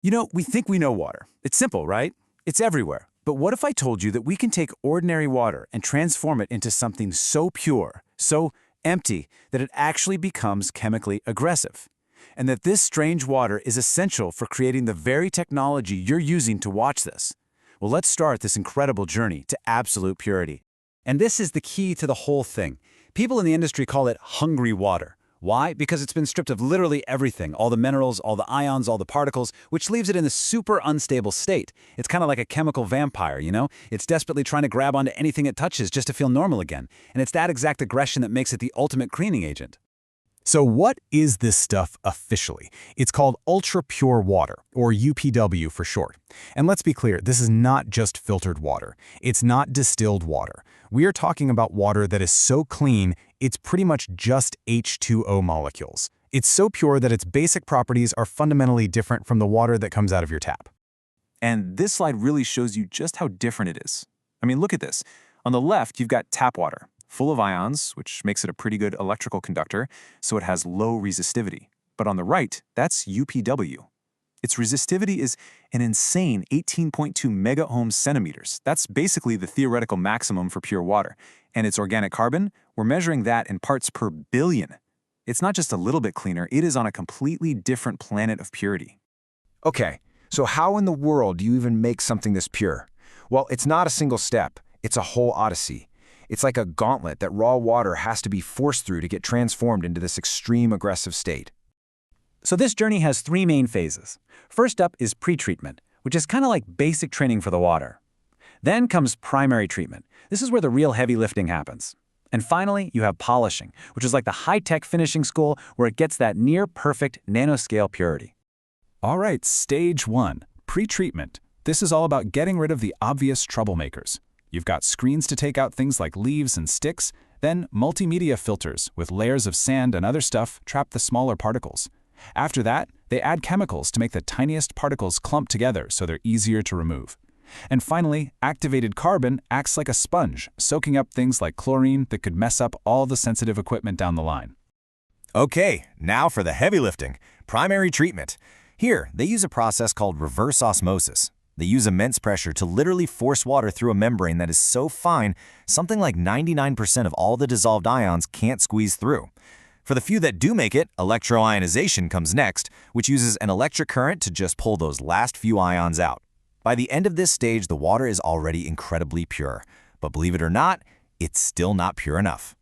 You know, we think we know water. It's simple, right? It's everywhere. But what if I told you that we can take ordinary water and transform it into something so pure, so empty, that it actually becomes chemically aggressive? And that this strange water is essential for creating the very technology you're using to watch this. Well, let's start this incredible journey to absolute purity. And this is the key to the whole thing. People in the industry call it hungry water. Why? Because it's been stripped of literally everything, all the minerals, all the ions, all the particles, which leaves it in a super unstable state. It's kind of like a chemical vampire, you know? It's desperately trying to grab onto anything it touches just to feel normal again. And it's that exact aggression that makes it the ultimate cleaning agent. So what is this stuff officially? It's called Ultrapure Water, or UPW for short. And let's be clear, this is not just filtered water. It's not distilled water. We are talking about water that is so clean, it's pretty much just H2O molecules. It's so pure that its basic properties are fundamentally different from the water that comes out of your tap. And this slide really shows you just how different it is. I mean, look at this. On the left, you've got tap water, full of ions, which makes it a pretty good electrical conductor, so it has low resistivity. But on the right, that's UPW. Its resistivity is an insane 18.2 megaohm centimeters. That's basically the theoretical maximum for pure water. And its organic carbon, we're measuring that in parts per billion. It's not just a little bit cleaner, it is on a completely different planet of purity. Okay, so how in the world do you even make something this pure? Well, it's not a single step, it's a whole odyssey. It's like a gauntlet that raw water has to be forced through to get transformed into this extreme aggressive state. So this journey has three main phases. First up is pretreatment, which is kind of like basic training for the water. Then comes primary treatment. This is where the real heavy lifting happens. And finally, you have polishing, which is like the high-tech finishing school where it gets that near-perfect nanoscale purity. All right, stage 1, pretreatment. This is all about getting rid of the obvious troublemakers. You've got screens to take out things like leaves and sticks, then multimedia filters with layers of sand and other stuff trap the smaller particles. After that, they add chemicals to make the tiniest particles clump together so they're easier to remove. And finally, activated carbon acts like a sponge, soaking up things like chlorine that could mess up all the sensitive equipment down the line. Okay, now for the heavy lifting, primary treatment. Here, they use a process called reverse osmosis. They use immense pressure to literally force water through a membrane that is so fine, something like 99% of all the dissolved ions can't squeeze through. For the few that do make it, electroionization comes next, which uses an electric current to just pull those last few ions out. By the end of this stage, the water is already incredibly pure. But believe it or not, it's still not pure enough.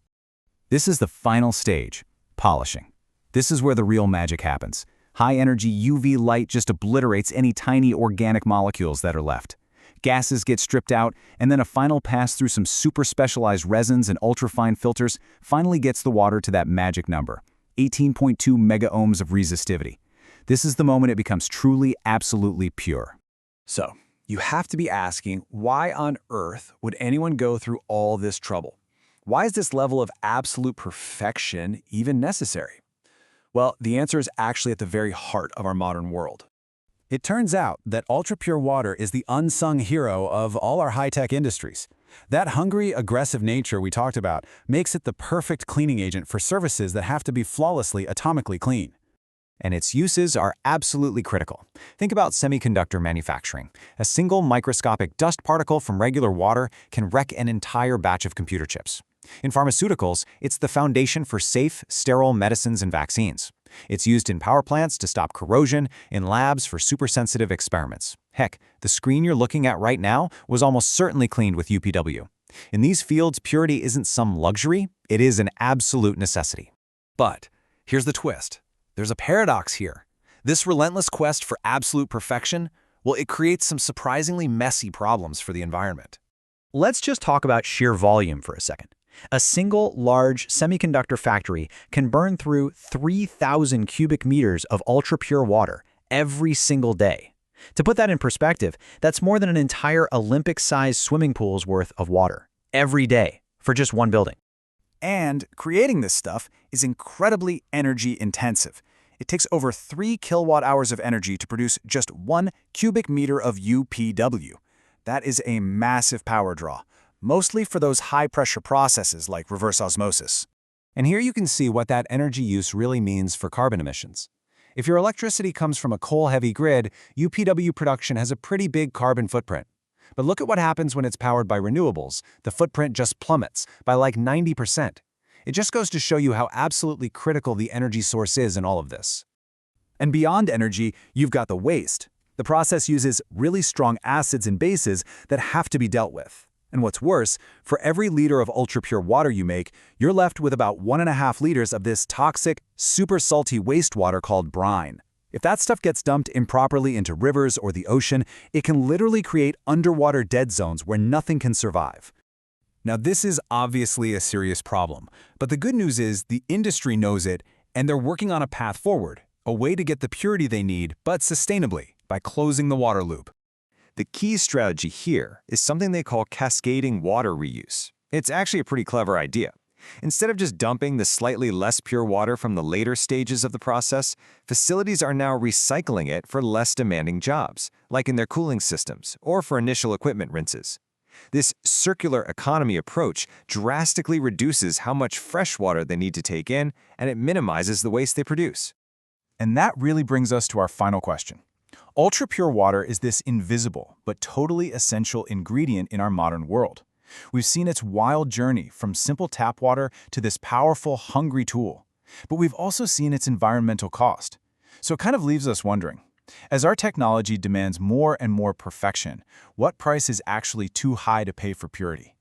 This is the final stage, polishing. This is where the real magic happens. High-energy UV light just obliterates any tiny organic molecules that are left. Gases get stripped out, and then a final pass through some super specialized resins and ultrafine filters finally gets the water to that magic number, 18.2 megaohms of resistivity. This is the moment it becomes truly, absolutely pure. So, you have to be asking, why on earth would anyone go through all this trouble? Why is this level of absolute perfection even necessary? Well, the answer is actually at the very heart of our modern world. It turns out that ultrapure water is the unsung hero of all our high-tech industries. That hungry, aggressive nature we talked about makes it the perfect cleaning agent for surfaces that have to be flawlessly atomically clean. And its uses are absolutely critical. Think about semiconductor manufacturing. A single microscopic dust particle from regular water can wreck an entire batch of computer chips. In pharmaceuticals, it's the foundation for safe, sterile medicines and vaccines. It's used in power plants to stop corrosion, in labs for supersensitive experiments. Heck, the screen you're looking at right now was almost certainly cleaned with UPW. In these fields, purity isn't some luxury, it is an absolute necessity. But here's the twist. There's a paradox here. This relentless quest for absolute perfection, well, it creates some surprisingly messy problems for the environment. Let's just talk about sheer volume for a second. A single large semiconductor factory can burn through 3,000 cubic meters of ultra-pure water every single day. To put that in perspective, that's more than an entire Olympic-sized swimming pool's worth of water every day for just one building. And creating this stuff is incredibly energy intensive. It takes over 3 kilowatt hours of energy to produce just 1 cubic meter of UPW. That is a massive power draw, mostly for those high-pressure processes like reverse osmosis. And here you can see what that energy use really means for carbon emissions. If your electricity comes from a coal-heavy grid, UPW production has a pretty big carbon footprint. But look at what happens when it's powered by renewables. The footprint just plummets by like 90%. It just goes to show you how absolutely critical the energy source is in all of this. And beyond energy, you've got the waste. The process uses really strong acids and bases that have to be dealt with. And what's worse, for every liter of ultrapure water you make, you're left with about 1.5 liters of this toxic, super salty wastewater called brine. If that stuff gets dumped improperly into rivers or the ocean, it can literally create underwater dead zones where nothing can survive. Now, this is obviously a serious problem, but the good news is the industry knows it, and they're working on a path forward, a way to get the purity they need, but sustainably, by closing the water loop. The key strategy here is something they call cascading water reuse. It's actually a pretty clever idea. Instead of just dumping the slightly less pure water from the later stages of the process, facilities are now recycling it for less demanding jobs, like in their cooling systems or for initial equipment rinses. This circular economy approach drastically reduces how much fresh water they need to take in, and it minimizes the waste they produce. And that really brings us to our final question. Ultrapure water is this invisible but totally essential ingredient in our modern world. We've seen its wild journey from simple tap water to this powerful, hungry tool. But we've also seen its environmental cost. So it kind of leaves us wondering, as our technology demands more and more perfection, what price is actually too high to pay for purity?